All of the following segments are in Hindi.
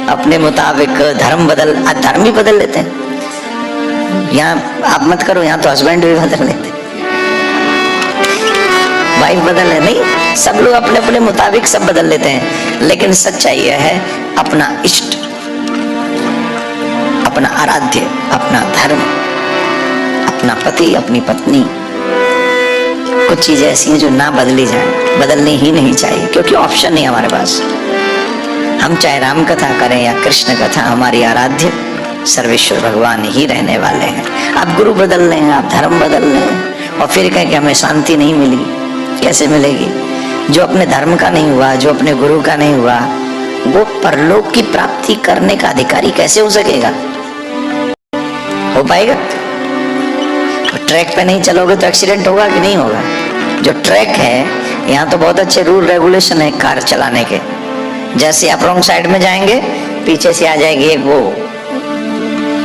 अपने मुताबिक धर्म धर्म भी बदल लेते हैं। यहाँ आप मत करो, यहाँ तो हस्बैंड भी बदल लेते, वाइफ बदल ले, नहीं, सब लोग अपने अपने मुताबिक सब बदल लेते हैं। लेकिन सच्चाई यह है, अपना इष्ट, अपना आराध्य, अपना धर्म, अपना पति, अपनी पत्नी, कुछ चीजें ऐसी हैं जो ना बदली जाए, बदलनी ही नहीं चाहिए, क्योंकि ऑप्शन नहीं हमारे पास। हम चाहे राम कथा करें या कृष्ण कथा, हमारी आराध्य सर्वेश्वर भगवान ही रहने वाले हैं। आप गुरु बदल लें, आप धर्म बदल लें और फिर कहें कि हमें शांति नहीं मिली, कैसे मिलेगी? जो अपने धर्म का नहीं हुआ, जो अपने गुरु का नहीं हुआ, वो परलोक की प्राप्ति करने का अधिकारी कैसे हो सकेगा? हो पाएगा? तो ट्रैक पे नहीं चलोगे तो एक्सीडेंट होगा कि नहीं होगा? जो ट्रैक है, यहाँ तो बहुत अच्छे रूल रेगुलेशन है कार चलाने के। जैसे आप रॉन्ग साइड में जाएंगे, पीछे से आ जाएगी एक वो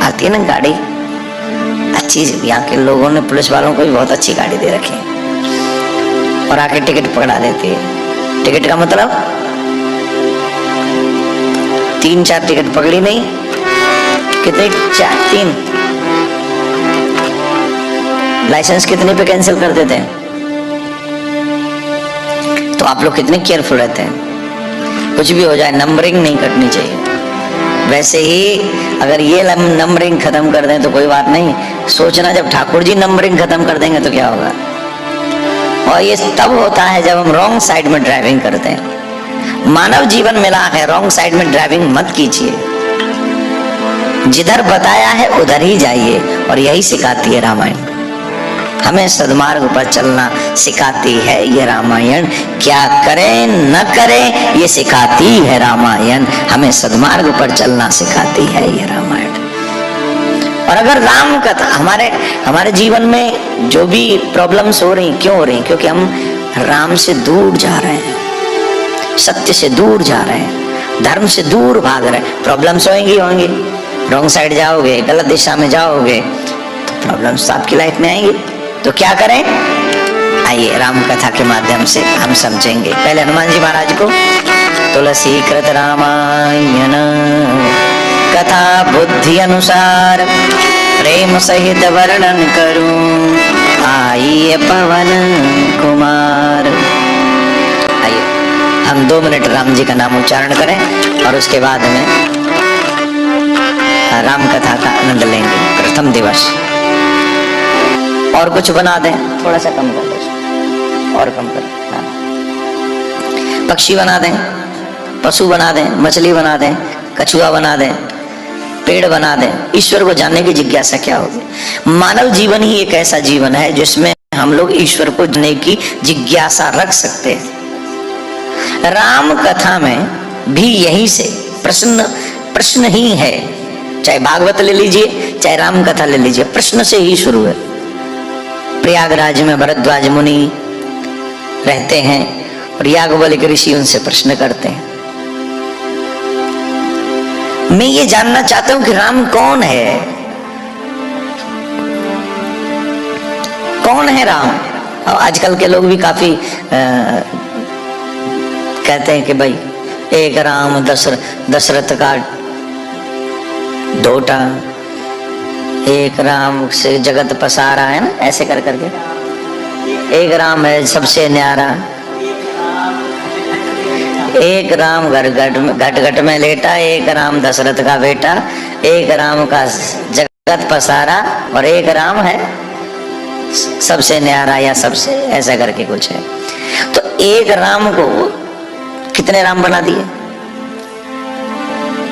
आती है ना गाड़ी, अच्छी, यहाँ के लोगों ने, पुलिस वालों को भी बहुत अच्छी गाड़ी दे रखी है, और आके टिकट पकड़ा देती है। टिकट का मतलब 3-4 टिकट पकड़ी नहीं, कितने? 3। लाइसेंस कितने पे कैंसिल कर देते हैं? तो आप लोग कितने केयरफुल रहते हैं, कुछ भी हो जाए नंबरिंग नहीं कटनी चाहिए। वैसे ही अगर ये नंबरिंग खत्म कर दें तो कोई बात नहीं, सोचना जब ठाकुर जी नंबरिंग खत्म कर देंगे तो क्या होगा। और ये तब होता है जब हम रॉन्ग साइड में ड्राइविंग करते हैं। मानव जीवन मिला है, रॉन्ग साइड में ड्राइविंग मत कीजिए, जिधर बताया है उधर ही जाइए, और यही सिखाती है रामायण। हमें सद्मार्ग पर चलना सिखाती है ये रामायण। क्या करें न करें ये सिखाती है रामायण। हमें सद्मार्ग पर चलना सिखाती है ये रामायण। और अगर राम कथा हमारे जीवन में जो भी प्रॉब्लम्स हो रही, क्यों हो रही? क्योंकि हम राम से दूर जा रहे हैं, सत्य से दूर जा रहे हैं, धर्म से दूर भाग रहे हैं। प्रॉब्लम्स होंगी, रॉन्ग साइड जाओगे, गलत दिशा में जाओगे तो प्रॉब्लम्स आपकी लाइफ में आएंगी। तो क्या करें? आइए राम कथा के माध्यम से हम समझेंगे। पहले हनुमान जी महाराज को तुलसी कृत रामायण कथा बुद्धि अनुसार प्रेम सहित वर्णन करूं, आइए पवन कुमार। आइए हम 2 मिनट राम जी का नाम उच्चारण करें और उसके बाद में राम कथा का आनंद लेंगे। प्रथम दिवस। और कुछ बना दें, थोड़ा सा कम कर दो, और कम कर, पक्षी बना दें, पशु बना दें, मछली बना दें, कछुआ बना दें, पेड़ बना दें। ईश्वर को जानने की जिज्ञासा क्या होगी? मानव जीवन ही एक ऐसा जीवन है जिसमें हम लोग ईश्वर को जानने की जिज्ञासा रख सकते हैं। राम कथा में भी यही से प्रश्न ही है। चाहे भागवत ले लीजिए, चाहे राम कथा ले लीजिए, प्रश्न से ही शुरू है। प्रयागराज में भरद्वाज मुनि रहते हैं और याज्ञवल्क्य ऋषि उनसे प्रश्न करते हैं। मैं ये जानना चाहता हूं कि राम कौन है? कौन है राम? और आजकल के लोग भी काफी कहते हैं कि भाई एक राम दशरथ का ढोटा, एक राम से जगत पसारा, है ना, ऐसे कर करके एक राम है सबसे न्यारा, एक राम घट में लेटा, एक राम दशरथ का बेटा, एक राम का जगत पसारा, और एक राम है सबसे न्यारा, या सबसे ऐसा करके कुछ है। तो एक राम को कितने राम बना दिए?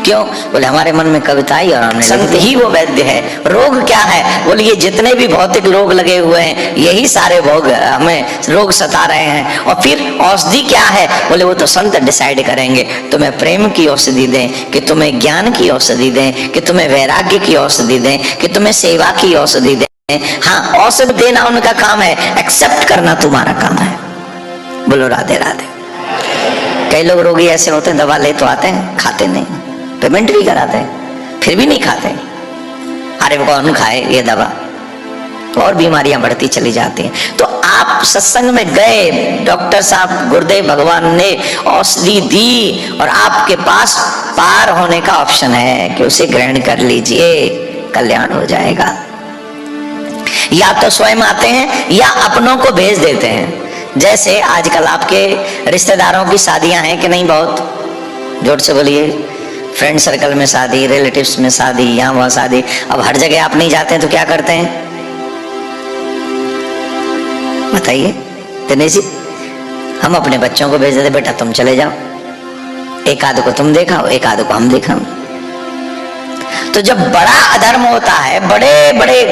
क्यों? बोले हमारे मन में कविता आई और हमने संत ही वो वैद्य है। रोग क्या है? बोले ये जितने भी भौतिक रोग लगे हुए हैं, यही सारे भोग हमें रोग सता रहे हैं। और फिर औषधि क्या है? बोले वो तो संत डिसाइड करेंगे। तुम्हें प्रेम की औषधि दें, कि तुम्हें ज्ञान की औषधि दें, कि तुम्हें वैराग्य की औषधि दें, कि तुम्हें सेवा की औषधि दें। हाँ, औषधि देना उनका काम है, एक्सेप्ट करना तुम्हारा काम है। बोलो राधे राधे। कई लोग रोगी ऐसे होते हैं, दवा ले तो आते हैं, खाते नहीं, पेमेंट भी कराते हैं, फिर भी नहीं खाते। अरे कौन खाए ये दवा? तो और बीमारियां बढ़ती चली जाती हैं। तो आप सत्संग में गए, डॉक्टर साहब गुरुदेव भगवान ने औषधि दी और आपके पास पार होने का ऑप्शन है कि उसे ग्रहण कर लीजिए, कल्याण हो जाएगा। या तो स्वयं आते हैं या अपनों को भेज देते हैं। जैसे आजकल आपके रिश्तेदारों की शादियां हैं कि नहीं, बहुत जोर से बोलिए। फ्रेंड सर्कल में शादी, रिलेटिव्स में शादी, यहाँ वहाँ शादी। अब हर जगह आप नहीं जाते हैं तो क्या करते हैं बताइए दिनेश जी? हम अपने बच्चों को भेज देते, बेटा तुम चले जाओ, एक आध को तुम देखाओ, एक आध को हम देखाओ। तो जब बड़ा अधर्म होता है, बड़े बड़े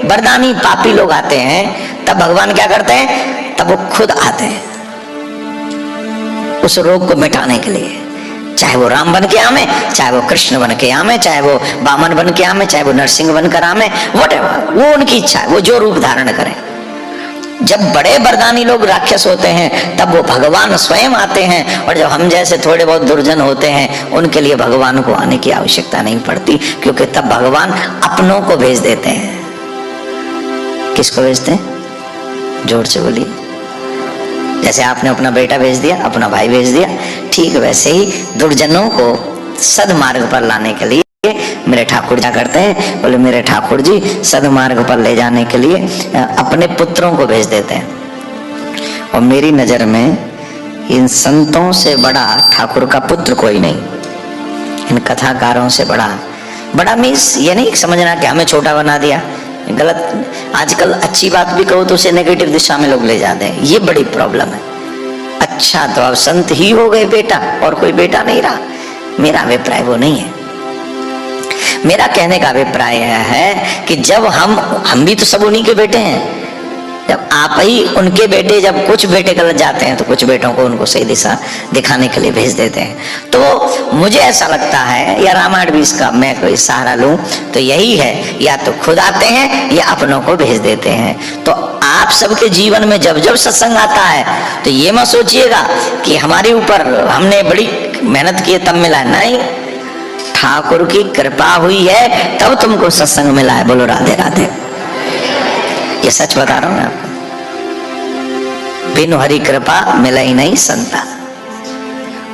बरदानी पापी लोग आते हैं, तब भगवान क्या करते हैं? तब वो खुद आते हैं उस रोग को मिटाने के लिए। चाहे वो राम बन के आवे, चाहे वो कृष्ण बन के आवे, चाहे वो वामन बन के आवे, चाहे वो नरसिंह बनकर आवे, व्हाटएवर, वो उनकी इच्छा है, वो जो रूप धारण करें। जब बड़े बरदानी लोग राक्षस होते हैं तब वो भगवान स्वयं आते हैं, और जब हम जैसे थोड़े बहुत दुर्जन होते हैं उनके लिए भगवान को आने की आवश्यकता नहीं पड़ती, क्योंकि तब भगवान अपनों को भेज देते हैं। किसको भेजते हैं? जोर से बोलिए। जैसे आपने अपना बेटा भेज दिया, अपना भाई भेज दिया, ठीक वैसे ही दुर्जनों को सदमार्ग पर लाने के लिए मेरे ठाकुर क्या करते हैं? बोले मेरे ठाकुर जी सदमार्ग पर ले जाने के लिए अपने पुत्रों को भेज देते हैं। और मेरी नजर में इन संतों से बड़ा ठाकुर का पुत्र कोई नहीं, इन कथाकारों से बड़ा मीन्स ये नहीं समझना कि हमें छोटा बना दिया, गलत। आजकल अच्छी बात भी कहो तो उसे नेगेटिव दिशा में लोग ले जाते हैं, ये बड़ी प्रॉब्लम है। अच्छा तो अब संत ही हो गए बेटा, और कोई बेटा नहीं रहा। मेरा अभिप्राय वो नहीं है। मेरा कहने का अभिप्राय है कि जब हम भी तो सब उन्हीं के बेटे हैं। जब आप ही उनके बेटे, जब कुछ बेटे गलत जाते हैं तो कुछ बेटों को उनको सही दिशा दिखाने के लिए भेज देते हैं। तो मुझे ऐसा लगता है, या रामायण भी इसका मैं कोई सहारा लूं तो यही है, या तो खुद आते हैं या अपनों को भेज देते हैं। तो आप सबके जीवन में जब जब सत्संग आता है तो ये मत सोचिएगा कि हमारे ऊपर हमने बड़ी मेहनत की तब मिला, नहीं, ठाकुर की कृपा हुई है तब तुमको सत्संग मिला है। बोलो राधे राधे। ये सच बता रहा हूं मैं आपको, बिनु हरि कृपा मिला ही नहीं संता,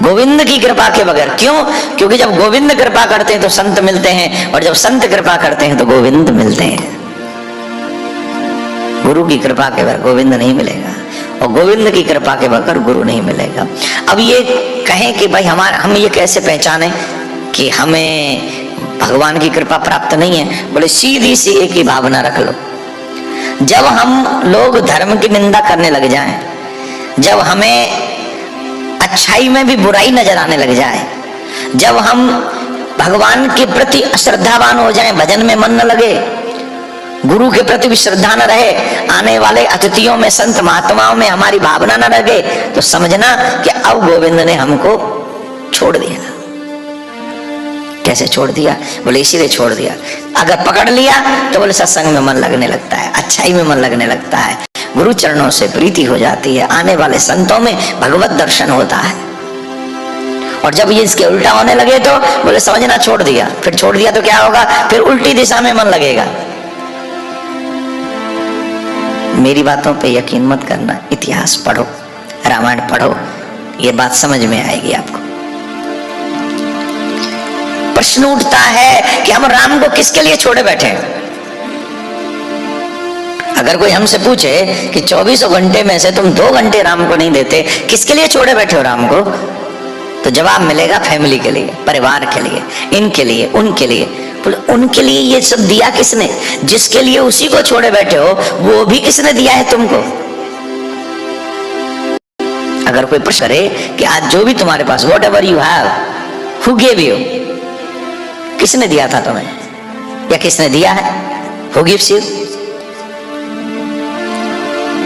गोविंद की कृपा के बगैर। क्यों? क्योंकि जब गोविंद कृपा करते हैं तो संत मिलते हैं, और जब संत कृपा करते हैं तो गोविंद मिलते हैं। गुरु की कृपा के बगैर गोविंद नहीं मिलेगा, और गोविंद की कृपा के बगैर गुरु नहीं मिलेगा। अब ये कहें कि भाई हम ये कैसे पहचाने कि हमें भगवान की कृपा प्राप्त नहीं है? बोले सीधी सी एक ही भावना रख लो। जब हम लोग धर्म की निंदा करने लग जाएं, जब हमें अच्छाई में भी बुराई नजर आने लग जाए, जब हम भगवान के प्रति अश्रद्धावान हो जाएं, भजन में मन न लगे, गुरु के प्रति भी श्रद्धा न रहे, आने वाले अतिथियों में, संत महात्माओं में हमारी भावना न लगे, तो समझना कि अब गोविंद ने हमको छोड़ दिया। कैसे छोड़ दिया? बोले इसीलिए छोड़ दिया। अगर पकड़ लिया तो बोले सत्संग में मन लगने लगता है, अच्छाई में मन लगने लगता है, गुरु चरणों से प्रीति हो जाती है, आने वाले संतों में भगवत दर्शन होता है। और जब ये इसके उल्टा होने लगे तो बोले समझना छोड़ दिया। फिर छोड़ दिया तो क्या होगा? फिर उल्टी दिशा में मन लगेगा। मेरी बातों पे यकीन मत करना, इतिहास पढ़ो, रामायण पढ़ो, ये बात समझ में आएगी आपको। प्रश्न उठता है कि हम राम को किसके लिए छोड़े बैठे हैं? अगर कोई हमसे पूछे कि 24 घंटे में से तुम 2 घंटे राम को नहीं देते, किसके लिए छोड़े बैठे हो राम को? तो जवाब मिलेगा फैमिली के लिए, परिवार के लिए, इनके लिए, उनके लिए। उनके लिए ये सब दिया किसने? जिसके लिए उसी को छोड़े बैठे हो वो भी किसने दिया है तुमको? अगर कोई प्रश्न करे कि आज जो भी तुम्हारे पास, whatever you have, who gave you, किसने दिया था तुम्हें या किसने दिया है? Who gives you?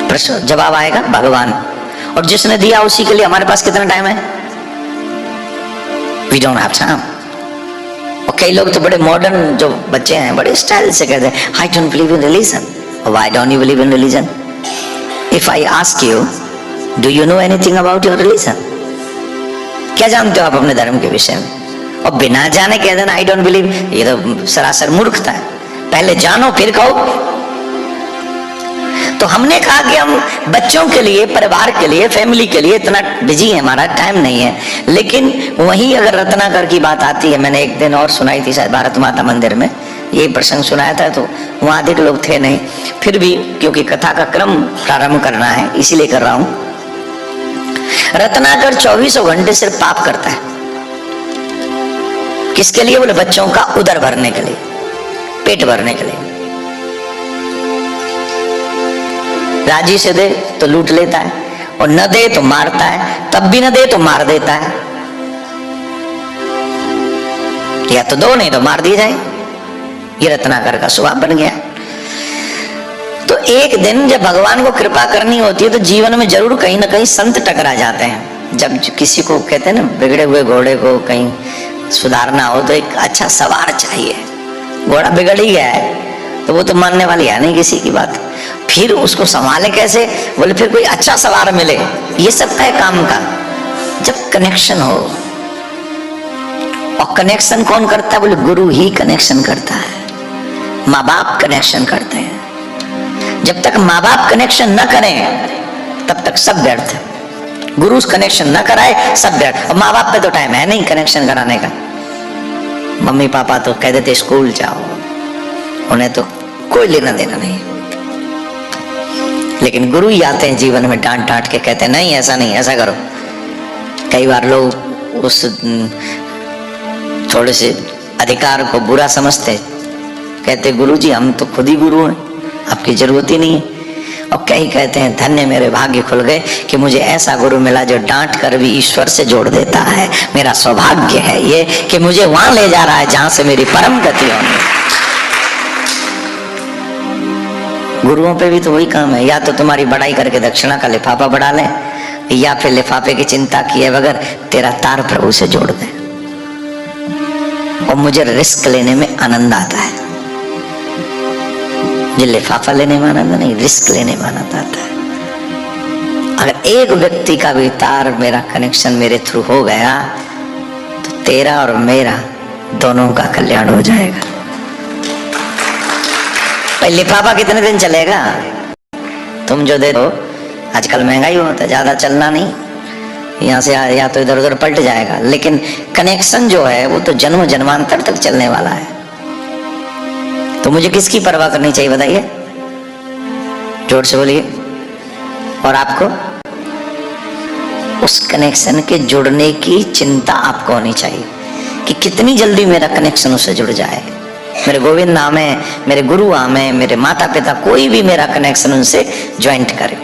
प्रश्न जवाब आएगा भगवान। और जिसने दिया उसी के लिए हमारे पास कितना टाइम है? We don't have time। और कई लोग तो बड़े मॉडर्न जो बच्चे हैं बड़े स्टाइल से कहते हैं I don't believe in religion। Why don't you believe in religion? If I ask you, do you know anything about your religion? क्या जानते हो आप अपने धर्म के विषय में? और बिना जाने कह देना आई डोंट बिलीव, ये तो सरासर मूर्खता है। पहले जानो फिर कहो। तो हमने कहा कि हम बच्चों के लिए, परिवार के लिए, फैमिली के लिए इतना बिजी है, हमारा टाइम नहीं है। लेकिन वहीं अगर रत्नाकर की बात आती है, मैंने एक दिन और सुनाई थी शायद भारत माता मंदिर में, ये प्रसंग सुनाया था, तो वहां अधिक लोग थे नहीं, फिर भी क्योंकि कथा का क्रम प्रारंभ करना है इसीलिए कर रहा हूं। रत्नाकर 24 घंटे सिर्फ पाप करता है। किसके लिए? बोले बच्चों का उदर भरने के लिए, पेट भरने के लिए। राजी से दे तो लूट लेता है, और न दे तो मारता है, तब भी न दे तो मार देता है, या तो दो नहीं तो मार दिए जाए। ये रत्नाकर का स्वभाव बन गया। तो एक दिन जब भगवान को कृपा करनी होती है तो जीवन में जरूर कहीं ना कहीं संत टकरा जाते हैं। जब किसी को कहते हैं ना, बिगड़े हुए घोड़े को कहीं सुधारना हो तो एक अच्छा सवार चाहिए। घोड़ा बिगड़ ही गया है तो वो तो मानने वाली है नहीं किसी की बात, फिर उसको संभाले कैसे? बोले फिर कोई अच्छा सवार मिले। ये सब है काम का, जब कनेक्शन हो। और कनेक्शन कौन करता है? बोले गुरु ही कनेक्शन करता है, माँ बाप कनेक्शन करते हैं। जब तक माँ बाप कनेक्शन न करें तब तक सब व्यर्थ है। गुरु कनेक्शन न कराए सब व्यर्थ। और माँ बाप पे तो टाइम है नहीं कनेक्शन कराने का। मम्मी पापा तो कह देते स्कूल जाओ, उन्हें तो कोई लेना देना नहीं। लेकिन गुरु ही आते हैं जीवन में, डांट डांट के कहते हैं नहीं ऐसा नहीं, ऐसा करो। कई बार लोग उस थोड़े से अधिकार को बुरा समझते, कहते गुरुजी हम तो खुद ही गुरु हैं, आपकी जरूरत ही नहीं है। और कई कहते हैं धन्य मेरे भाग्य खुल गए कि मुझे ऐसा गुरु मिला जो डांट कर भी ईश्वर से जोड़ देता है। मेरा सौभाग्य है ये कि मुझे वहां ले जा रहा है जहां से मेरी परम गति होनी। गुरुओं पे भी तो वही काम है, या तो तुम्हारी बड़ाई करके दक्षिणा का लिफाफा बढ़ा लें, या फिर लिफाफे की चिंता किए बगैर तेरा तार प्रभु से जोड़ दें। और मुझे रिस्क लेने में आनंद आता है, मुझे लिफाफा लेने में आनंद नहीं, रिस्क लेने में आनंद आता है। अगर एक व्यक्ति का भी तार, मेरा कनेक्शन मेरे थ्रू हो गया तो तेरा और मेरा दोनों का कल्याण हो जाएगा। भाई लिफाफा कितने दिन चलेगा? तुम जो दे दो, आजकल महंगाई होता है, ज्यादा चलना नहीं, यहाँ से या तो इधर उधर पलट जाएगा। लेकिन कनेक्शन जो है वो तो जन्म जन्मांतर तक चलने वाला है। तो मुझे किसकी परवाह करनी चाहिए बताइए? जोर से बोलिए। और आपको उस कनेक्शन के जुड़ने की चिंता आपको होनी चाहिए कि कितनी जल्दी मेरा कनेक्शन उससे जुड़ जाए। मेरे गोविंद नाम है, मेरे गुरु नाम है, मेरे माता पिता, कोई भी मेरा कनेक्शन उनसे ज्वाइंट करे।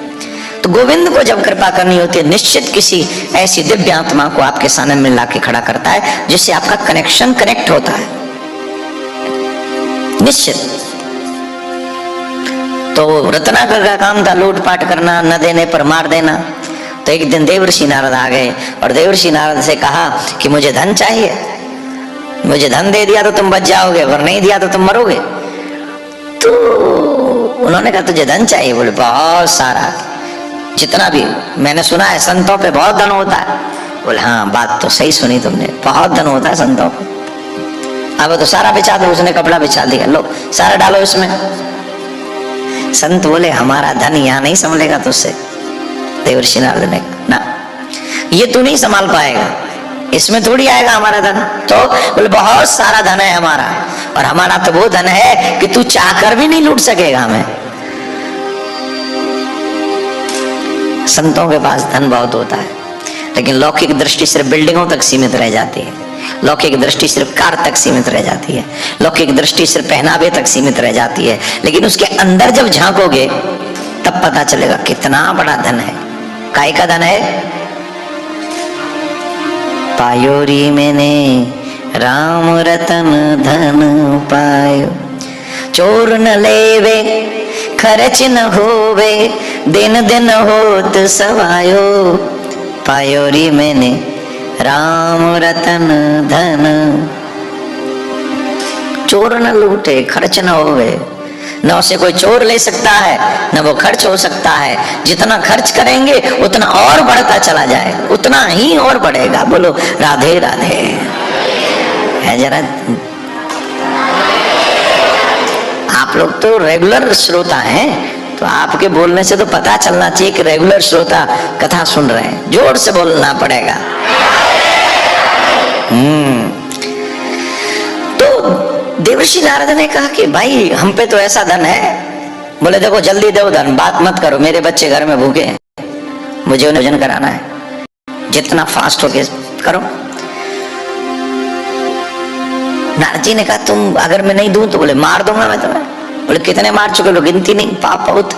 तो गोविंद को जब कृपा करनी होती है, निश्चित किसी ऐसी दिव्य आत्मा को आपके सामने में लाके खड़ा करता है जिससे आपका कनेक्शन कनेक्ट होता है, निश्चित। तो रत्नाकर का काम था लूटपाट करना, न देने पर मार देना। तो एक दिन देवर्षि नारद आ गए और देवर्षि नारद से कहा कि मुझे धन चाहिए, मुझे धन दे दिया तो तुम बच जाओगे और नहीं दिया तो तुम मरोगे। तो उन्होंने कहा तुझे धन चाहिए? बोले बहुत सारा, जितना भी मैंने सुना है संतों पे बहुत धन होता है। बोले हाँ बात तो सही सुनी तुमने, बहुत धन होता है संतों पे। अब तो सारा बिछा दो, उसने कपड़ा बिछा दिया, लो सारा डालो इसमें। संत बोले हमारा धन यहाँ नहीं संभलेगा तुझसे। देवर्षि नारद ने ना, ये तू नहीं संभाल पाएगा, इसमें थोड़ी आएगा हमारा धन। तो बोले बहुत सारा धन है हमारा, और हमारा तो वो धन है कि तू चाहकर भी नहीं लूट सकेगा हमें। संतों के पास धन बहुत होता है, लेकिन लौकिक दृष्टि सिर्फ बिल्डिंगों तक सीमित रह जाती है, लौकिक दृष्टि सिर्फ कार तक सीमित रह जाती है, लौकिक दृष्टि सिर्फ पहनावे तक सीमित रह जाती है। लेकिन उसके अंदर जब झांकोगे तब पता चलेगा कितना बड़ा धन है। काय का धन है? पायोरी मैंने राम रतन धन पायो, चोर न लेवे खर्च न होवे, दिन दिन होत सवायो। पायोरी मैंने राम रतन धन, चोर न लूटे खर्च न होवे। न उसे कोई चोर ले सकता है, न वो खर्च हो सकता है। जितना खर्च करेंगे उतना और बढ़ता चला जाएगा, उतना ही और बढ़ेगा। बोलो राधे राधे। है जरा, आप लोग तो रेगुलर श्रोता हैं, तो आपके बोलने से तो पता चलना चाहिए कि रेगुलर श्रोता कथा सुन रहे हैं। जोर से बोलना पड़ेगा। तो देवर्षि नारद ने कहा कि भाई हम पे तो ऐसा धन है। बोले देखो जल्दी दो धन, बात मत करो, मेरे बच्चे घर में भूखे हैं, मुझे उन्हें भोजन कराना है, जितना फास्ट हो के करो। नारद जी ने कहा तुम अगर मैं नहीं दूं तो बोले मार दूंगा मैं तुम्हें। बोले कितने मार चुके हो, गिनती नहीं, पाप बहुत।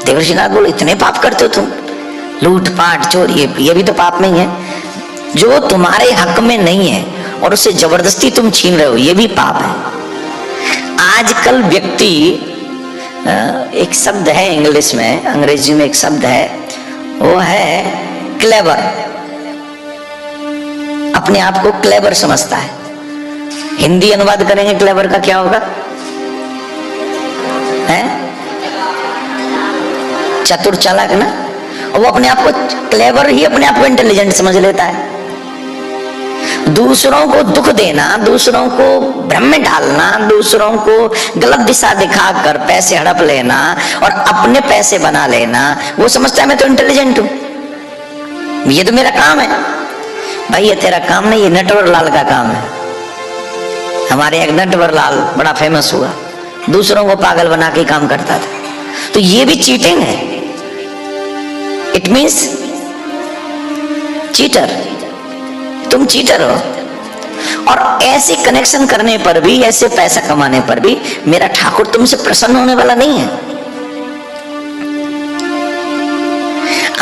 देवर्षि नारद बोले इतने पाप करते हो तुम, लूट पाट चोर, ये भी तो पाप नहीं है? जो तुम्हारे हक में नहीं है और उसे जबरदस्ती तुम छीन रहे हो, ये भी पाप है। आजकल व्यक्ति, एक शब्द है इंग्लिश में, अंग्रेजी में एक शब्द है, वो है क्लेवर। अपने आप को क्लेवर समझता है। हिंदी अनुवाद करेंगे क्लेवर का क्या होगा? है चतुर चालाक ना। और वो अपने आप को क्लेवर ही अपने आप को इंटेलिजेंट समझ लेता है। दूसरों को दुख देना, दूसरों को भ्रम में डालना, दूसरों को गलत दिशा दिखाकर पैसे हड़प लेना और अपने पैसे बना लेना, वो समझता है मैं तो इंटेलिजेंट हूं, ये तो मेरा काम है। भाई ये तेरा काम नहीं, ये नटवर लाल का काम है। हमारे एक नटवर लाल बड़ा फेमस हुआ, दूसरों को पागल बना के काम करता था। तो ये भी चीटिंग है। इट मीन्स चीटर, तुम चीटर हो। और ऐसे कनेक्शन करने पर भी, ऐसे पैसा कमाने पर भी मेरा ठाकुर तुमसे प्रसन्न होने वाला नहीं है।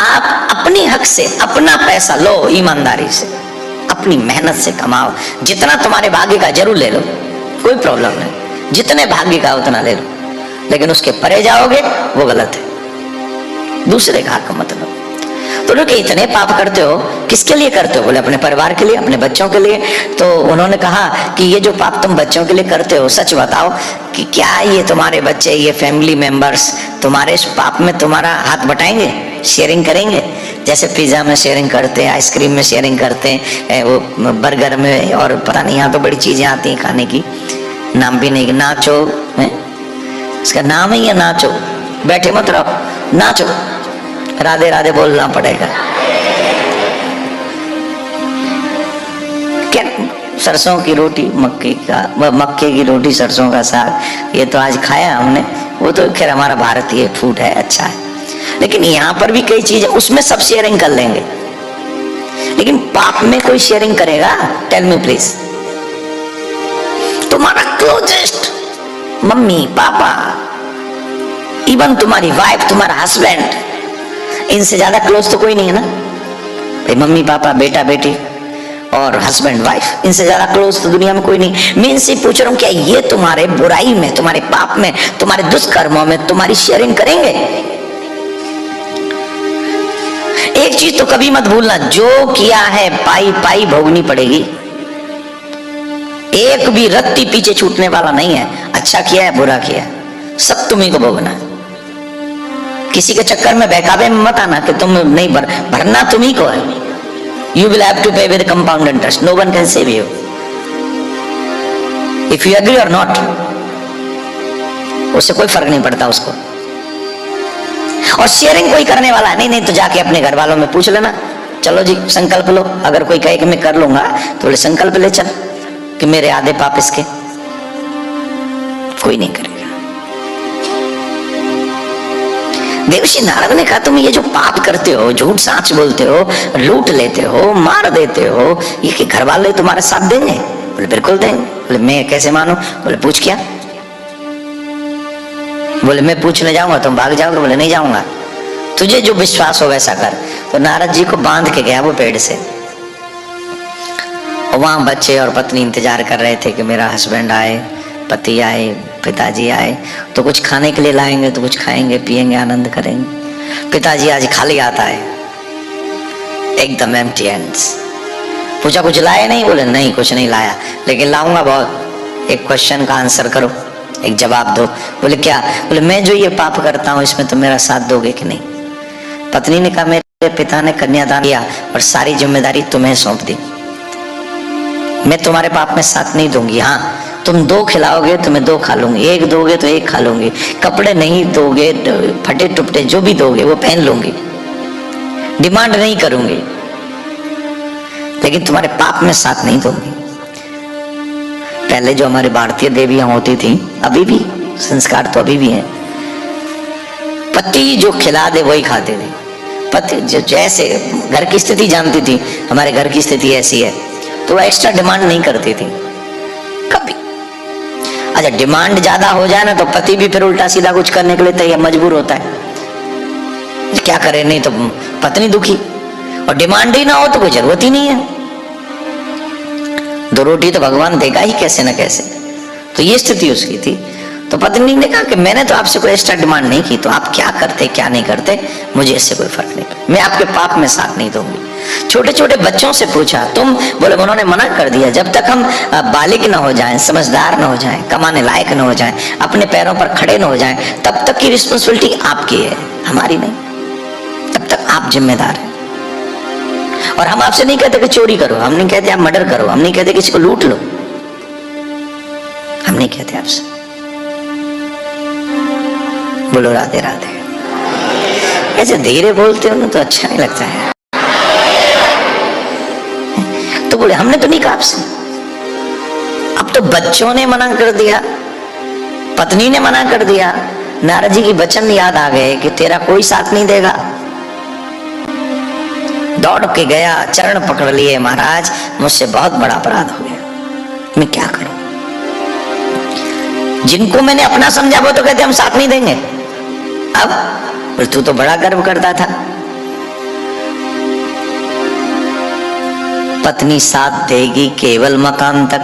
आप अपने हक से अपना पैसा लो, ईमानदारी से, अपनी मेहनत से कमाओ। जितना तुम्हारे भाग्य का जरूर ले लो, कोई प्रॉब्लम नहीं, जितने भाग्य का उतना ले लो, लेकिन उसके परे जाओगे वो गलत है। दूसरे का हक मत लो। तो लोग इतने पाप करते हो, किसके लिए करते हो? बोले अपने परिवार के लिए, अपने बच्चों के लिए। तो उन्होंने कहा कि ये जो पाप तुम बच्चों के लिए करते हो, सच बताओ कि क्या ये तुम्हारे बच्चे, ये फैमिली मेंबर्स तुम्हारे इस पाप में तुम्हारा हाथ बटाएंगे, शेयरिंग करेंगे? जैसे पिज्जा में शेयरिंग करते हैं, आइसक्रीम में शेयरिंग करते हैं, वो बर्गर में, और पता नहीं यहाँ तो बड़ी चीजें आती हैं खाने की, नाम भी नहीं, नाचो है इसका नाम ही है, नाचो। बैठे मत रहो, नाचो, राधे राधे बोलना पड़ेगा। क्या सरसों की रोटी, मक्के की रोटी, सरसों का साग, ये तो आज खाया हमने। वो तो खैर हमारा भारतीय फूड है, अच्छा है। लेकिन यहाँ पर भी कई चीजें, उसमें सब शेयरिंग कर लेंगे, लेकिन पाप में कोई शेयरिंग करेगा? Tell me please. तुम्हारा क्लोजेस्ट मम्मी पापा, इवन तुम्हारी वाइफ, तुम्हारा हस्बैंड, इनसे ज्यादा क्लोज तो कोई नहीं है ना भाई। मम्मी पापा, बेटा बेटी और हस्बैंड वाइफ, इनसे ज्यादा क्लोज तो दुनिया में कोई नहीं। मैं इनसे पूछ रहा हूं, क्या ये तुम्हारे बुराई में, तुम्हारे पाप में, तुम्हारे दुष्कर्मों में तुम्हारी शेयरिंग करेंगे? एक चीज तो कभी मत भूलना, जो किया है पाई पाई भोगनी पड़ेगी। एक भी रत्ती पीछे छूटने वाला नहीं है। अच्छा किया है, बुरा किया है, सब तुम्ही को भोगना है। किसी के चक्कर में बहकावे में मत आना कि तुम नहीं भरना तुम्ही को है। You will have to pay with compound interest. No one can save you. If you agree or not, उससे कोई फर्क नहीं पड़ता उसको। और शेयरिंग कोई करने वाला नहीं, नहीं तो जाके अपने घर वालों में पूछ लेना, चलो जी संकल्प लो। अगर कोई कहे कि मैं कर लूंगा तो बोले संकल्प ले चल कि मेरे आधे पाप इसके। कोई नहीं करेगा। देवर्षि नारद ने कहा तुम ये जो पाप करते हो, झूठ साच बोलते हो, लूट लेते हो, मार देते हो, ये कि घर वाले तुम्हारे साथ देंगे? बोले बिल्कुल देंगे। बोले मैं कैसे मानूं? बोले पूछ क्या? बोले मैं पूछने जाऊंगा तुम भाग जाओगे? बोले नहीं जाऊंगा, तुझे जो विश्वास हो वैसा कर। तो नारद जी को बांध के गया वो पेड़ से। और वहां बच्चे और पत्नी इंतजार कर रहे थे कि मेरा हस्बैंड आए, पति आए, पिताजी आए, तो कुछ खाने के लिए लाएंगे, तो कुछ खाएंगे पिएंगे, आनंद करेंगे। पिताजी आज खाली आता है, एकदम एम्प्टी हैंड्स। पूछा कुछ लाए? नहीं। बोले नहीं कुछ नहीं लाया, लेकिन लाऊंगा बहुत। एक क्वेश्चन का आंसर करो, एक जवाब दो। बोले क्या? बोले मैं जो ये पाप करता हूँ इसमें तुम मेरा साथ दोगे कि नहीं? पत्नी ने कहा मेरे पिता ने कन्यादान किया और सारी जिम्मेदारी तुम्हें सौंप दी, मैं तुम्हारे पाप में साथ नहीं दूंगी। हाँ तुम 2 खिलाओगे तो मैं 2 खा लूंगी, 1 दोगे तो 1 खा लूंगी, कपड़े नहीं दोगे तो फटे टुपटे जो भी दोगे वो पहन लूंगी, डिमांड नहीं करूंगी, लेकिन तुम्हारे पाप में साथ नहीं दूंगी। पहले जो हमारे भारतीय देवियां होती थी, अभी भी संस्कार तो अभी भी है, पति जो खिला दे वही खाते थे। पति जो जैसे घर की स्थिति जानती थी, हमारे घर की स्थिति ऐसी है, तो वो एक्स्ट्रा डिमांड नहीं करती थी कभी। अच्छा, डिमांड ज्यादा हो जाए ना तो पति भी फिर उल्टा सीधा कुछ करने के लिए तैयार मजबूर होता है, क्या करे, नहीं तो पत्नी दुखी, और डिमांड ही ना हो तो कोई जरूरत ही नहीं है, 2 रोटी तो भगवान देगा ही कैसे ना कैसे। तो ये स्थिति उसकी थी। तो पत्नी ने कहा कि मैंने तो आपसे कोई एक्स्ट्रा डिमांड नहीं की, तो आप क्या करते क्या नहीं करते मुझे इससे कोई फर्क नहीं, मैं आपके पाप में साथ नहीं दूंगी। छोटे छोटे बच्चों से पूछा, तुम बोले, उन्होंने मना कर दिया, जब तक हम बालिग न हो जाएं, समझदार न हो जाएं, कमाने लायक न हो जाएं, अपने पैरों पर खड़े न हो जाएं, तब तक की रिस्पॉन्सिबिलिटी आपकी है, हमारी नहीं, तब तक आप जिम्मेदार हैं। और हम आपसे नहीं कहते कि चोरी करो, हम नहीं कहते आप मर्डर करो, हम नहीं कहते किसी को लूट लो, हम नहीं कहते आपसे। बोलो राधे राधे। ऐसे धीरे बोलते हो ना तो अच्छा नहीं लगता है। तो बोले हमने तो नहीं कहा आपसे, अब तो बच्चों ने मना कर दिया, पत्नी ने मना कर दिया, नारद जी की वचन याद आ गए कि तेरा कोई साथ नहीं देगा। दौड़ के गया, चरण पकड़ लिए, महाराज मुझसे बहुत बड़ा अपराध हो गया, मैं क्या करूं। जिनको मैंने अपना समझा वो तो कहते हम साथ नहीं देंगे। अब तू तो बड़ा गर्व करता था। पत्नी साथ देगी केवल मकान तक,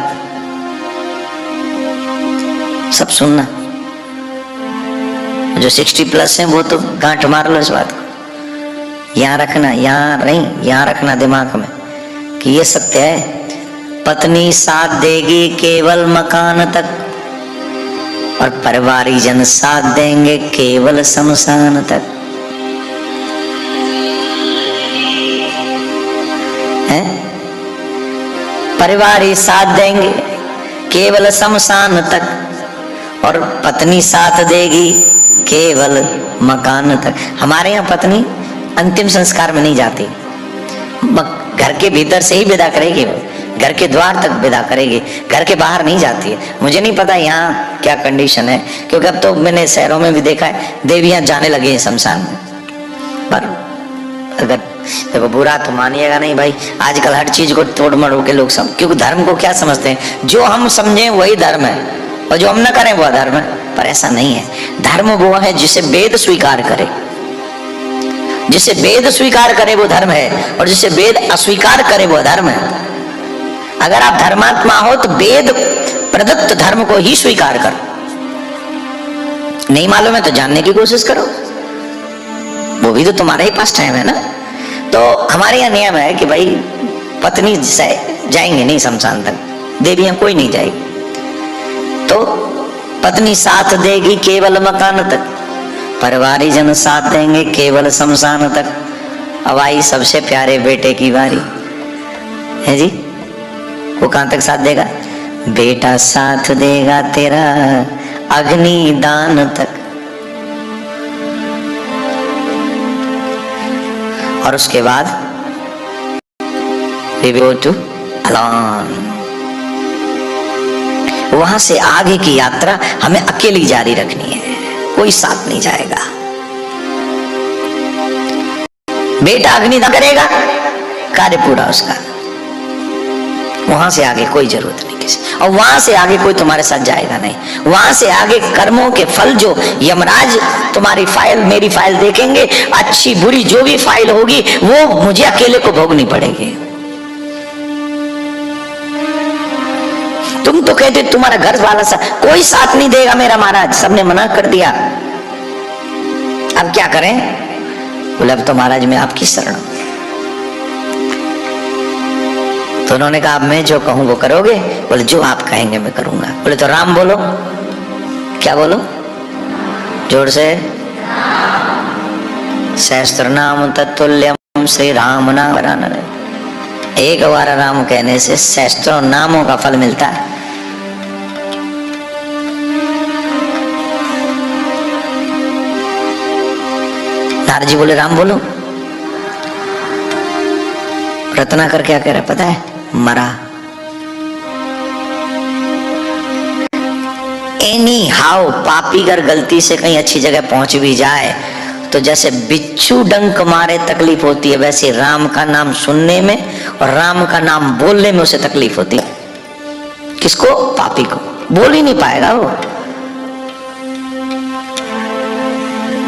सब सुनना, जो 60+ हैं वो तो गांठ मार लो इस बात को, यहां रखना, यहां नहीं, यहां रखना दिमाग में कि ये सत्य है। पत्नी साथ देगी केवल मकान तक और परिवारी जन साथ देंगे केवल शमशान तक। है? परिवारी साथ देंगे केवल शमशान तक और पत्नी साथ देगी केवल मकान तक। हमारे यहाँ पत्नी अंतिम संस्कार में नहीं जाती, घर के भीतर से ही विदा करेगी, घर के द्वार तक विदा करेगी, घर के बाहर नहीं जाती है। मुझे नहीं पता यहाँ क्या कंडीशन है, क्योंकि अब तो मैंने शहरों में भी देखा है देवियां जाने लगी हैं शमशान में। पर अगर देखो, बुरा तो मानिएगा नहीं भाई, आजकल हर चीज को तोड़ मरोड़ के लोग सब, क्योंकि धर्म को क्या समझते हैं, जो हम समझें वही धर्म है और जो हम न करें वह धर्म है। पर ऐसा नहीं है, धर्म वो है जिसे वेद स्वीकार करे, जिसे वेद स्वीकार करे वो धर्म है, और जिसे वेद अस्वीकार करे वो धर्म है। अगर आप धर्मात्मा हो तो वेद प्रदत्त धर्म को ही स्वीकार करो, नहीं मालूम है तो जानने की कोशिश करो, वो भी तो तुम्हारे ही पास टाइम है ना। तो हमारे यहाँ नियम है कि भाई पत्नी जाएंगे नहीं शमशान तक, देवियां कोई नहीं जाएगी। तो पत्नी साथ देगी केवल मकान तक, परिवारी जन साथ देंगे केवल शमशान तक। अब आई सबसे प्यारे बेटे की बारी है जी, वो कहां तक साथ देगा? बेटा साथ देगा तेरा अग्नि दान तक। और उसके बाद we go to alone, वहां से आगे की यात्रा हमें अकेली जारी रखनी है, कोई साथ नहीं जाएगा। बेटा अग्निदान करेगा, कार्य पूरा उसका, वहां से आगे कोई जरूरत नहीं किसी, और वहां से आगे कोई तुम्हारे साथ जाएगा नहीं। वहां से आगे कर्मों के फल जो यमराज तुम्हारी फाइल मेरी फाइल देखेंगे, अच्छी बुरी जो भी फाइल होगी वो मुझे अकेले को भोगनी पड़ेगी। तुम तो कहते तुम्हारा घर वाला सा कोई साथ नहीं देगा मेरा महाराज, सबने मना कर दिया, अब क्या करें? बोले अब तो महाराज मैं आपकी शरण। तो उन्होंने कहा अब मैं जो कहूं वो करोगे? बोले जो आप कहेंगे मैं करूंगा। बोले तो राम बोलो। क्या बोलो? जोर से। सहस्त्र नाम तत्तुल्यम श्री राम नाम। एक बार राम कहने से सहस्त्रों नामों का फल मिलता है। नारद जी बोले राम बोलो। रत्नाकर क्या कह रहा है पता है? मरा। एनी हाउ पापी अगर गलती से कहीं अच्छी जगह पहुंच भी जाए तो जैसे बिच्छू डंक मारे तकलीफ होती है, वैसे राम का नाम सुनने में और राम का नाम बोलने में उसे तकलीफ होती है। किसको? पापी को। बोल ही नहीं पाएगा, वो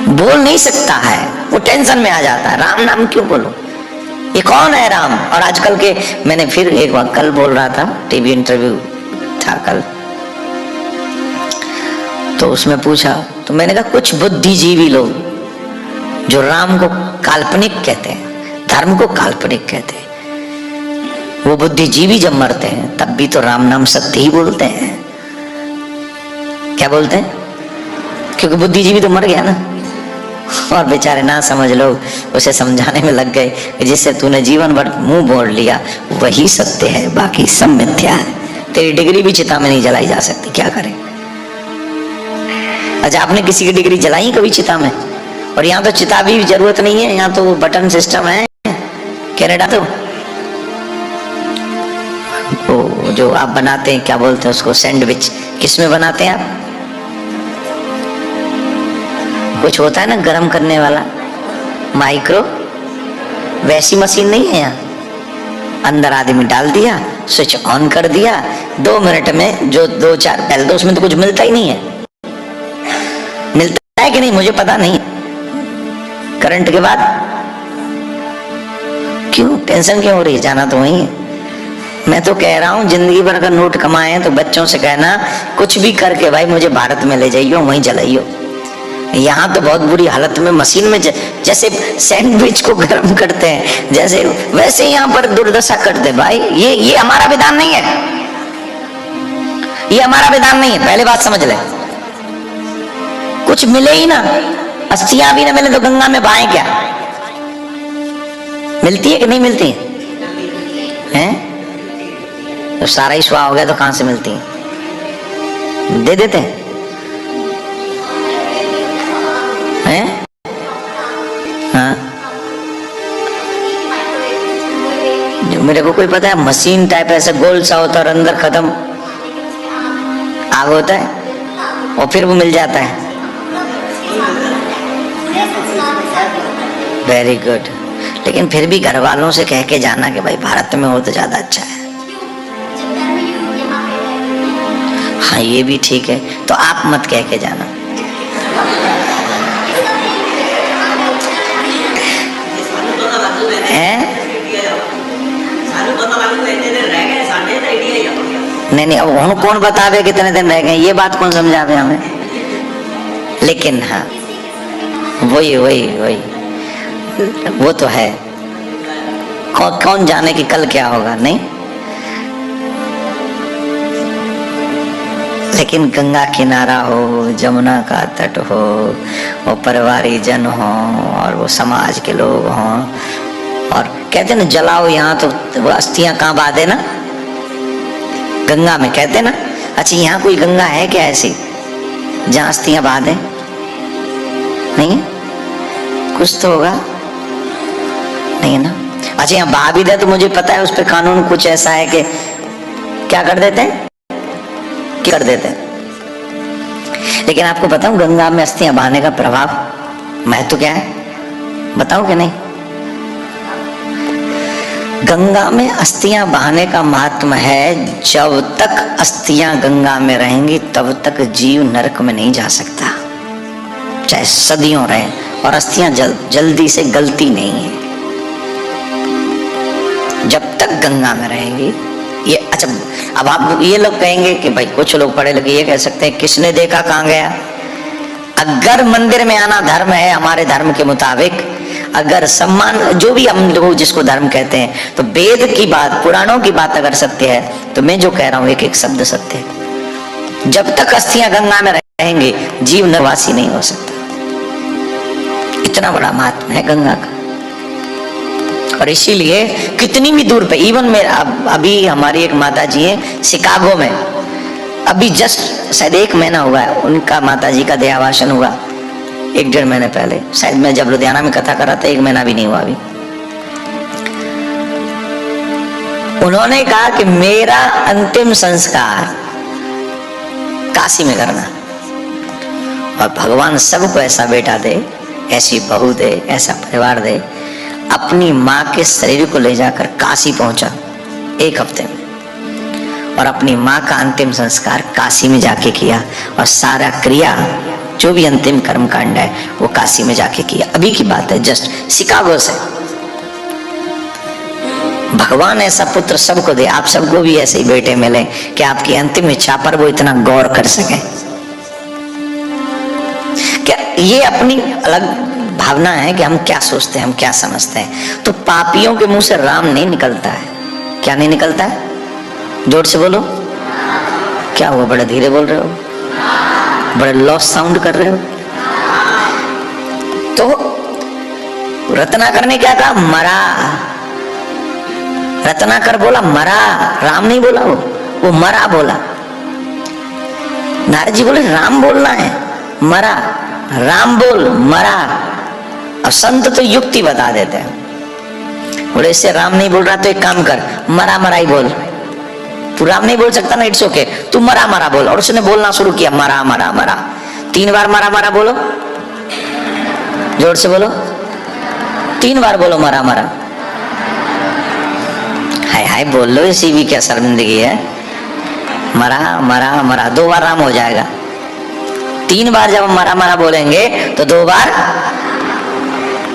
बोल नहीं सकता है, वो टेंशन में आ जाता है। राम नाम क्यों बोलूं, ये कौन है राम? और आजकल के, मैंने फिर एक बार कल बोल रहा था, टीवी इंटरव्यू था कल, तो उसमें पूछा, तो मैंने कहा कुछ बुद्धिजीवी लोग जो राम को काल्पनिक कहते हैं, धर्म को काल्पनिक कहते हैं, वो बुद्धिजीवी जब मरते हैं तब भी तो राम नाम सत्य ही बोलते हैं। क्या बोलते हैं? क्योंकि बुद्धिजीवी तो मर गया ना, और बेचारे ना समझ लोग उसे समझाने में लग गए कि जिससे तूने जीवन भर मुंह मोड़ लिया वही सत्य है, बाकी सब मिथ्या है। तेरी डिग्री भी चिता में नहीं जलाई जा सकती, क्या करें? अच्छा, आपने किसी की डिग्री जलाई कभी चिता में? और यहाँ तो चिता भी जरूरत नहीं है, यहाँ तो बटन सिस्टम है। कनाडा तो वो जो आप बनाते हैं, क्या बोलते हैं उसको, सैंडविच, किसमें बनाते हैं आप? कुछ होता है ना गरम करने वाला, माइक्रो, वैसी मशीन नहीं है यहाँ। अंदर आदमी डाल दिया, स्विच ऑन कर दिया, 2 मिनट में जो 2-4 पहले तो उसमें तो कुछ मिलता ही नहीं है, मिलता है कि नहीं मुझे पता नहीं। करंट के बाद क्यों टेंशन क्यों हो रही है? जाना तो वही है। मैं तो कह रहा हूं जिंदगी भर का नोट कमाए तो बच्चों से कहना कुछ भी करके भाई मुझे भारत में ले जाइयो, वहीं जलाइयो। यहाँ तो बहुत बुरी हालत में मशीन में जैसे सैंडविच को गर्म करते हैं, जैसे वैसे यहाँ पर दुर्दशा करते भाई। ये हमारा विधान नहीं है, ये हमारा विधान नहीं है, पहले बात समझ ले। कुछ मिले ही ना, अस्थियां भी ना मिले तो गंगा में बहाए क्या? मिलती है कि नहीं मिलती है? तो सारा ही स्वाह हो गया तो कहां से मिलती है? दे देते हैं? हाँ, जो मेरे को कोई पता है, मशीन टाइप ऐसा गोल सा होता है और अंदर खत्म आग होता है और फिर वो मिल जाता है। Very good. लेकिन फिर भी घर वालों से कह के जाना कि भाई भारत में हो तो ज्यादा अच्छा है। हाँ, ये भी ठीक है, तो आप मत कह के जाना। नहीं, अब हम कौन बतावे कितने दिन रह गए, ये बात कौन समझावे हमें? लेकिन हाँ, वही वो तो है, कौन जाने कि कल क्या होगा, नहीं? लेकिन गंगा किनारा हो, जमुना का तट हो, वो परिवारी जन हो और वो समाज के लोग हों, और कहते ना जलाओ यहाँ, तो वो अस्थियां कहाँ बांधे ना, गंगा में, कहते ना। अच्छा, यहाँ कोई गंगा है क्या ऐसी जहाँ अस्थियां बांधे? नहीं है, कुछ तो होगा, नहीं है ना? अच्छा, यहाँ बहा भी दे तो मुझे पता है उस पर कानून कुछ ऐसा है कि क्या कर देते हैं, कर देते हैं। लेकिन आपको बताऊं गंगा में अस्थियां बहाने का प्रभाव महत्व क्या है, बताऊं कि नहीं? गंगा में अस्थियां बहाने का महात्म है, जब तक अस्थियां गंगा में रहेंगी तब तक जीव नरक में नहीं जा सकता, चाहे सदियों रहे, और अस्थियां जल्दी से गलती नहीं है जब तक गंगा में रहेंगी। ये अच्छा, अब आप ये लोग कहेंगे कि भाई कुछ लोग पढ़े लिखे ये कह सकते हैं किसने देखा कहाँ गया। अगर मंदिर में आना धर्म है हमारे धर्म के मुताबिक, अगर सम्मान, जो भी हम लोग जिसको धर्म कहते हैं, तो वेद की बात, पुराणों की बात अगर सत्य है तो मैं जो कह रहा हूं एक एक शब्द सत्य है। जब तक अस्थियां गंगा में रहेंगे जीव नरवासी नहीं हो सकता। इतना बड़ा महात्मा है गंगा का। और इसीलिए कितनी भी दूर पे, इवन मेरा अभी हमारी एक माता जी है शिकागो में, अभी जस्ट शायद 1 महीना हुआ है उनका माता जी का देहावसान हुआ। एक 1.5 महीने पहले, शायद मैं जब लुधियाना में कथा कर रहा था, 1 महीना भी नहीं हुआ अभी। उन्होंने कहा कि मेरा अंतिम संस्कार काशी में करना, और भगवान सबको ऐसा बेटा दे, ऐसी बहू दे, ऐसा परिवार दे। अपनी माँ के शरीर को ले जाकर काशी पहुंचा 1 हफ्ते में, और अपनी माँ का अंतिम संस्कार काशी में जाके किया, और सारा क्रिया जो भी अंतिम कर्म कांड है वो काशी में जाके किया। अभी की बात है, जस्ट शिकागो से। भगवान ऐसा पुत्र सबको दे, आप सबको भी ऐसे ही बेटे मिले कि आपकी अंतिम इच्छा पर वो इतना गौर कर सके। क्या ये अपनी अलग भावना है कि हम क्या सोचते हैं, हम क्या समझते हैं। तो पापियों के मुंह से राम नहीं निकलता है। क्या नहीं निकलता है? जोर से बोलो। क्या हुआ, बड़े धीरे बोल रहे हो, बड़े लॉस साउंड कर रहे हो। तो रत्नाकर ने क्या कहा? मरा। रत्नाकर बोला मरा, राम नहीं बोला, वो मरा बोला। नारद जी बोले राम बोलना है, मरा। राम बोल, मरा। अब संत तो युक्ति बता देते हैं, बोले इससे राम नहीं बोल रहा तो एक काम कर, मरा मरा ही बोल। तू राम नहीं बोल सकता ना, इट्स ओके, तू मरा मरा बोल। और उसने बोलना शुरू किया, मरा मरा मरा। 3 बार मरा मरा बोलो, जोर से बोलो, 3 बार बोलो मरा मरा। हाय हाय बोल लो, इसी भी क्या शर्मिंदगी है। मरा मरा मरा, 2 बार राम हो जाएगा। 3 बार जब हम मरा मरा बोलेंगे तो 2 बार।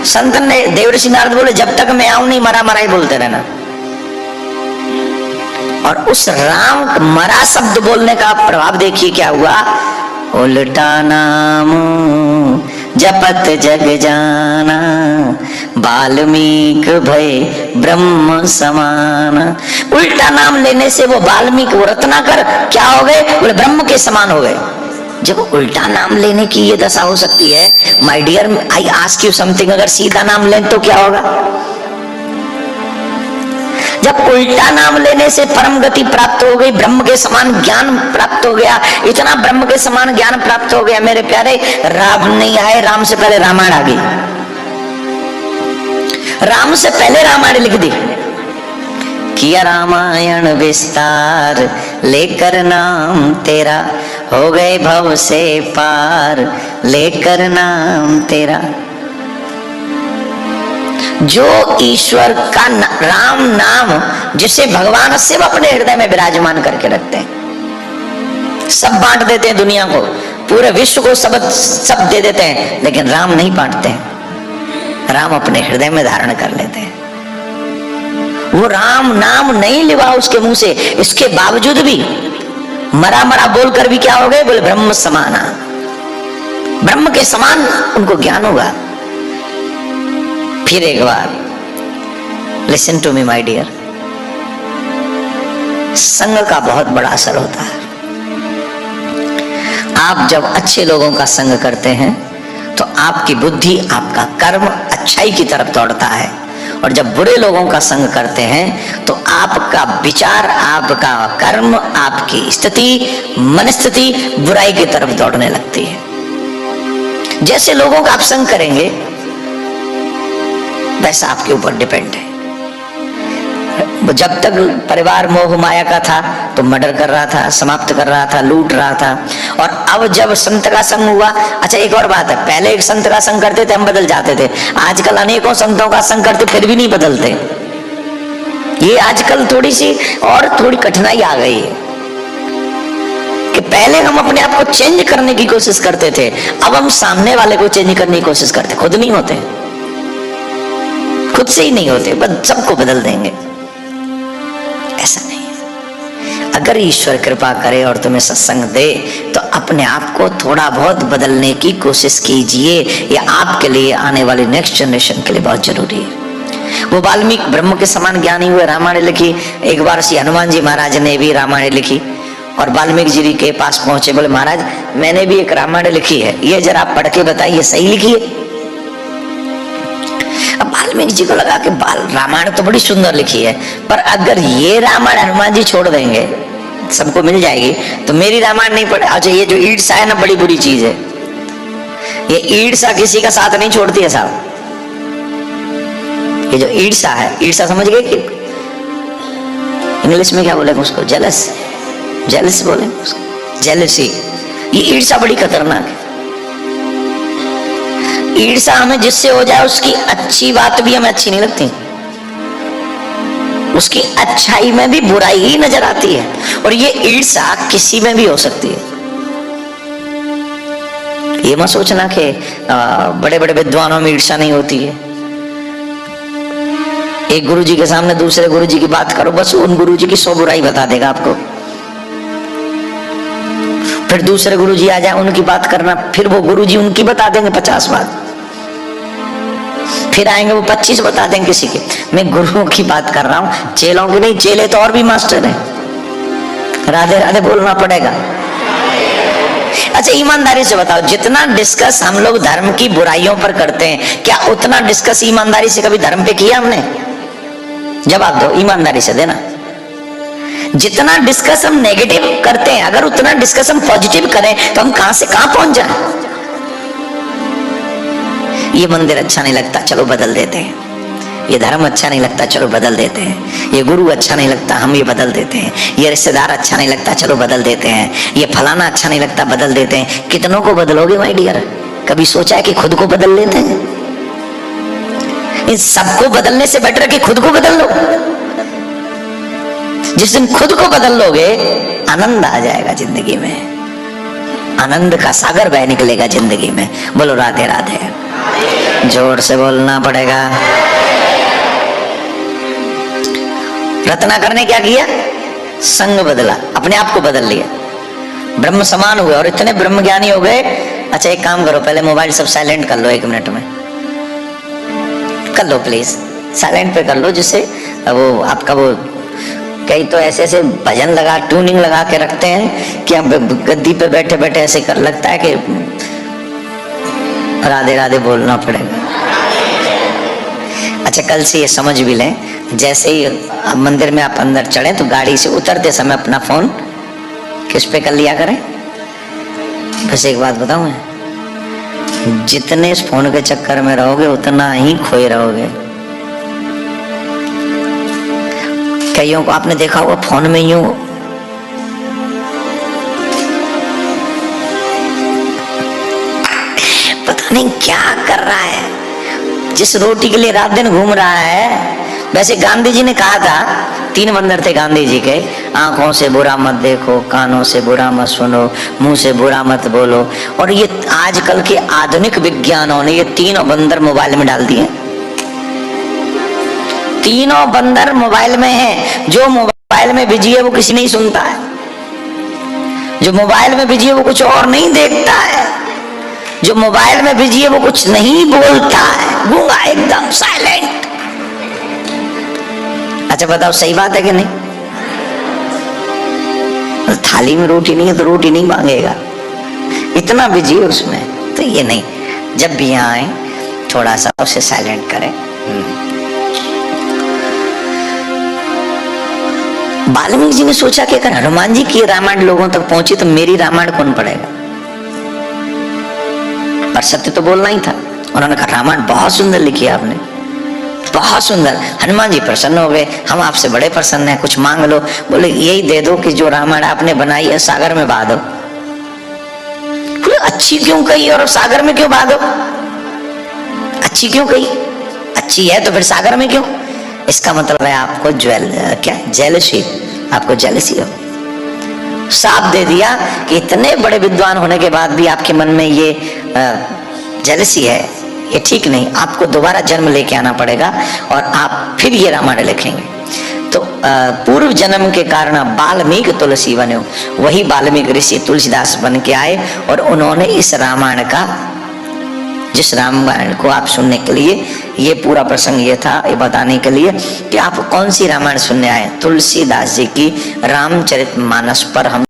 संत ने, देवर्षि नारद बोले जब तक मैं आऊं नहीं मरा मरा ही बोलते रहना। और उस राम मरा शब्द बोलने का प्रभाव देखिए क्या हुआ। उल्टा नाम जपत जग जाना, वाल्मीकि भय ब्रह्म समान। उल्टा नाम लेने से वो वाल्मीकि, वो रत्नाकर क्या हो गए? बोले ब्रह्म के समान हो गए। जब उल्टा नाम लेने की ये दशा हो सकती है, my dear I ask you something, अगर सीधा नाम लें तो क्या होगा? जब उल्टा नाम लेने से परम गति प्राप्त हो गई, ब्रह्म के समान ज्ञान प्राप्त हो गया, इतना ब्रह्म के समान ज्ञान प्राप्त हो गया मेरे प्यारे, राम नहीं आए, राम से पहले रामायण आ गई। राम से पहले रामायण लिख दी, किया रामायण विस्तार, लेकर नाम तेरा, हो गए भव से पार, लेकर नाम तेरा। जो ईश्वर का राम नाम, जिसे भगवान शिव अपने हृदय में विराजमान करके रखते हैं, सब बांट देते हैं दुनिया को, पूरे विश्व को सब दे देते हैं, लेकिन राम नहीं बांटते हैं। राम अपने हृदय में धारण कर लेते हैं। वो राम नाम नहीं लिवा उसके मुंह से, इसके बावजूद भी मरा मरा बोलकर भी क्या हो गए? बोले ब्रह्म समाना, ब्रह्म के समान उनको ज्ञान होगा। फिर एक बार listen to me my dear, संग का बहुत बड़ा असर होता है। आप जब अच्छे लोगों का संग करते हैं तो आपकी बुद्धि, आपका कर्म अच्छाई की तरफ दौड़ता है, और जब बुरे लोगों का संग करते हैं तो आपका विचार, आपका कर्म, आपकी स्थिति, मनस्थिति बुराई की तरफ दौड़ने लगती है। जैसे लोगों का आप संग करेंगे वैसा आपके ऊपर डिपेंड है। जब तक परिवार मोह माया का था तो मर्डर कर रहा था, समाप्त कर रहा था, लूट रहा था, और अब जब संत का संग हुआ। अच्छा एक और बात है, पहले एक संत का संग करते थे हम बदल जाते थे, आजकल अनेकों संतों का संग करते फिर भी नहीं बदलते। ये आजकल थोड़ी कठिनाई आ गई है कि पहले हम अपने आप को चेंज करने की कोशिश करते थे, अब हम सामने वाले को चेंज करने की कोशिश करते, खुद नहीं होते, खुद से ही नहीं होते, बस सबको बदल देंगे। ऐसा नहीं है। अगर ईश्वर कृपा करे और तुम्हें सत्संग दे तो अपने आप को थोड़ा बहुत बदलने की कोशिश कीजिए, ये आपके लिए, आने वाली नेक्स्ट जनरेशन के लिए बहुत जरूरी है। वो वाल्मीकि ब्रह्म के समान ज्ञानी हुए, रामायण लिखी। एक बार श्री हनुमान जी महाराज ने भी रामायण लिखी और वाल्मीकि जी के पास पहुंचे, बोले महाराज मैंने भी एक रामायण लिखी है, ये जरा आप पढ़ के बताइए सही लिखी है। अब वाल्मीकि जी को लगा कि रामायण तो बड़ी सुंदर लिखी है, पर अगर ये रामायण हनुमान जी छोड़ देंगे, सबको मिल जाएगी, तो मेरी रामायण नहीं पढ़े। अच्छा ये जो ईर्ष्या है ना, बड़ी बुरी चीज है। ये ईर्ष्या किसी का साथ नहीं छोड़ती है साहब। ये जो ईर्ष्या है, ईर्ष्या समझ गए कि इंग्लिश में क्या बोलेंगे उसको? जेलस, जेलस बोलेंगे उसको, जेलसी। ये ईर्ष्या बड़ी खतरनाक है। ईर्ष्या हमें जिससे हो जाए उसकी अच्छी बात भी हमें अच्छी नहीं लगती, उसकी अच्छाई में भी बुराई ही नजर आती है। और ये ईर्ष्या किसी में भी हो सकती है। ये मत सोचना कि बड़े बड़े विद्वानों में ईर्ष्या नहीं होती है। एक गुरुजी के सामने दूसरे गुरुजी की बात करो, बस उन गुरुजी की 100 बुराई बता देगा आपको। फिर दूसरे गुरुजी आ जाए, उनकी बात करना, फिर वो गुरुजी उनकी बता देंगे 50 बात। फिर आएंगे वो 25 बता देंगे किसी के। मैं गुरुओं की बात कर रहा हूं, चेलों की नहीं। चेले तो और भी मास्टर हैं। राधे राधे बोलना पड़ेगा। अच्छा ईमानदारी से बताओ, जितना डिस्कस हम लोग धर्म की बुराइयों पर करते हैं, क्या उतना डिस्कस ईमानदारी से कभी धर्म पे किया हमने? जवाब दो, ईमानदारी से देना। जितना डिस्कस हम नेगेटिव करते हैं, अगर उतना डिस्कस हम पॉजिटिव करें तो हम कहां से कहां पहुंच जाए। ये मंदिर अच्छा नहीं लगता, चलो बदल देते हैं। ये धर्म अच्छा नहीं लगता, चलो बदल देते हैं। ये गुरु अच्छा नहीं लगता, हम ये बदल देते हैं। ये रिश्तेदार अच्छा नहीं लगता, चलो बदल देते हैं। ये फलाना अच्छा नहीं लगता, बदल देते हैं। कितनों को बदलोगे माय डियर? कभी सोचा है कि खुद को बदल लेते हैं? इन सबको बदलने से बेटर कि खुद को बदल लो। जिस दिन खुद को बदल लोगे, आनंद आ जाएगा जिंदगी में। आनंद का सागर बह निकलेगा जिंदगी में। बोलो राधे राधे। जोर से बोलना पड़ेगा। रत्नाकर ने क्या किया? संग बदला, अपने आप को बदल लिया, ब्रह्म समान हुए और इतने ब्रह्म ज्ञानी हो गए। अच्छा एक काम करो, पहले मोबाइल सब साइलेंट कर लो, 1 मिनट में कर लो प्लीज, साइलेंट पे कर लो, जिससे वो आपका वो कई तो ऐसे ऐसे भजन लगा, ट्यूनिंग लगा के रखते हैं कि अब गद्दी पे बैठे बैठे ऐसे कर लगता है कि राधे राधे बोलना पड़ेगा। अच्छा कल से ये समझ भी लें, जैसे ही मंदिर में आप अंदर चढ़े तो गाड़ी से उतरते समय अपना फोन किस पे कर लिया करें। बस एक बात बताऊं मैं, जितने इस फोन के चक्कर में रहोगे उतना ही खोए रहोगे। कईयों को आपने देखा होगा फोन में यूं पता नहीं क्या कर रहा है, जिस रोटी के लिए रात दिन घूम रहा है। वैसे गांधी जी ने कहा था, 3 बंदर थे गांधी जी के, आंखों से बुरा मत देखो, कानों से बुरा मत सुनो, मुंह से बुरा मत बोलो। और ये आजकल के आधुनिक विज्ञानों ने ये 3 बंदर मोबाइल में डाल दिए। 3 बंदर मोबाइल में है। जो मोबाइल में बिजी है वो किसी नहीं सुनता है, जो मोबाइल में बिजी है वो कुछ और नहीं देखता है, जो मोबाइल में बिजी है वो कुछ नहीं बोलता है, गूंगा एकदम साइलेंट। अच्छा बताओ सही बात है कि नहीं? थाली में रोटी नहीं है तो रोटी नहीं मांगेगा, इतना बिजी है उसमें। तो ये नहीं, जब भी यहाँ आए थोड़ा सा उसे साइलेंट करें। वाल्मीकि जी ने सोचा कि अगर हनुमान जी की रामायण लोगों तक पहुंची तो मेरी रामायण कौन पढ़ेगा। पर सत्य तो बोलना ही था। उन्होंने कहा रामायण बहुत सुंदर लिखी है आपने, बहुत सुंदर। हनुमान जी प्रसन्न हो गए, हम आपसे बड़े प्रसन्न हैं, कुछ मांग लो। बोले यही दे दो कि जो रामायण आपने बनाई है सागर में बहा दो। बोले अच्छी क्यों कही और सागर में क्यों बहा दो? अच्छी क्यों कही? अच्छी है तो फिर सागर में क्यों? इसका मतलब है आपको जेलसी, आपको जेलसी हो। साफ दे दिया कि इतने बड़े विद्वान होने के बाद भी आपके मन में ये जेलसी है, ये ठीक नहीं। आपको दोबारा जन्म लेके आना पड़ेगा और आप फिर ये रामायण लिखेंगे। तो पूर्व जन्म के कारण वाल्मीकि तुलसी बने, वही वाल्मीकि ऋषि तुलसीदास बन के आए और उन्होंने इस रामायण का, जिस रामायण को आप सुनने के लिए, ये पूरा प्रसंग ये था ये बताने के लिए कि आप कौन सी रामायण सुनने आए। तुलसीदास जी की रामचरितमानस पर हम